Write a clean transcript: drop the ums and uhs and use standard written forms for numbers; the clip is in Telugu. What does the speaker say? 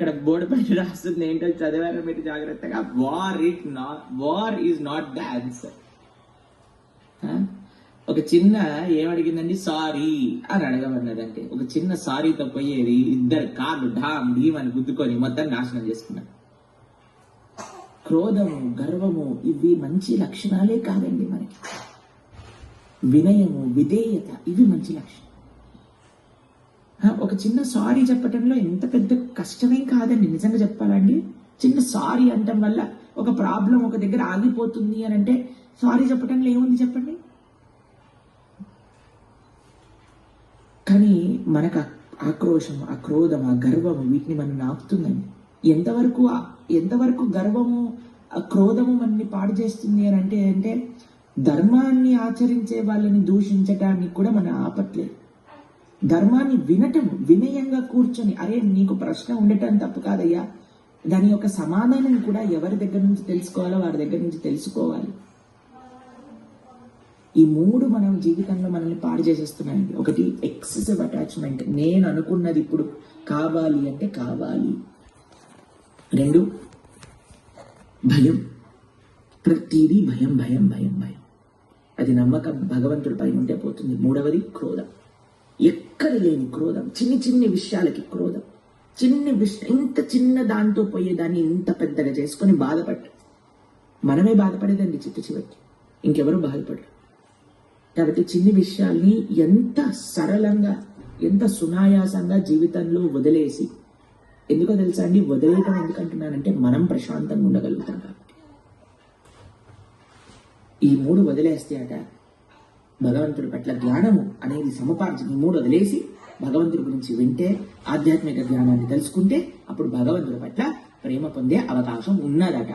అక్కడ బోర్డు పైన రాస్తుంది ఏంటో చదివారో మీరు జాగ్రత్తగా. War is not the answer. ఒక చిన్న ఏమడిగిందండి, సారీ అని అడగమన్నదంటే ఒక చిన్న సారీతో పోయేది 2 కార్లు ఢామ్ ఢీమ్ అని గుద్దుకొని మొత్తం నాశనం చేసుకున్నాడు. క్రోధము, గర్వము ఇవి మంచి లక్షణాలే కాదండి మనకి. వినయము, విధేయత ఇవి మంచి లక్షణం. ఒక చిన్న సారీ చెప్పటంలో ఎంత పెద్ద కష్టమేం కాదండి నిజంగా చెప్పాలండి. చిన్న సారీ అంటం వల్ల ఒక ప్రాబ్లం ఒక దగ్గర ఆగిపోతుంది అని అంటే సారీ చెప్పటంలో ఏముంది చెప్పండి. కానీ మనకు ఆక్రోశం, ఆ క్రోధం, ఆ గర్వము వీటిని మనం నాకుతుందండి. ఎంతవరకు గర్వము, ఆ క్రోధము మనల్ని పాడు చేస్తుంది అని అంటే ధర్మాన్ని ఆచరించే వాళ్ళని దూషించటానికి కూడా మనం ఆపట్లేదు. ధర్మాన్ని వినటము, వినయంగా కూర్చొని, అరే నీకు ప్రశ్న ఉండటం తప్పు కాదయ్యా, దాని యొక్క సమాధానం కూడా ఎవరి దగ్గర నుంచి తెలుసుకోవాలో వారి దగ్గర నుంచి తెలుసుకోవాలి. ఈ 3 మనం జీవితంలో మనల్ని పాడు చేసేస్తున్నాయండి. ఒకటి ఎక్సెసివ్ అటాచ్మెంట్, నేను అనుకున్నది ఇప్పుడు కావాలి అంటే కావాలి. 2 భయం, ప్రతిదీ భయం భయం భయం భయం, అది నమ్మకం భగవంతుడి పైన ఉంటే పోతుంది. 3వది క్రోధం, ఎక్కడ లేని క్రోధం, చిన్ని విషయాలకి క్రోధం. ఇంత చిన్న దాంతో పోయేదాన్ని ఇంత పెద్దగా చేసుకొని బాధపడ్డ, మనమే బాధపడేదండి చివరికి, ఇంకెవరు బాధపడరు. కాబట్టి చిన్ని విషయాల్ని ఎంత సరళంగా, ఎంత సునాయాసంగా జీవితంలో వదిలేసి, ఎందుకో తెలుసా అండి, వదిలేయటం ఎందుకంటున్నానంటే మనం ప్రశాంతంగా ఉండగలుగుతాం కాబట్టి. ఈ 3 వదిలేస్తే అట భగవంతుడి పట్ల జ్ఞానము అనేది సముపార్జన. ఈ 3 వదిలేసి భగవంతుడి గురించి వింటే, ఆధ్యాత్మిక జ్ఞానాన్ని తెలుసుకుంటే అప్పుడు భగవంతుడి పట్ల ప్రేమ పొందే అవకాశం ఉన్నదట.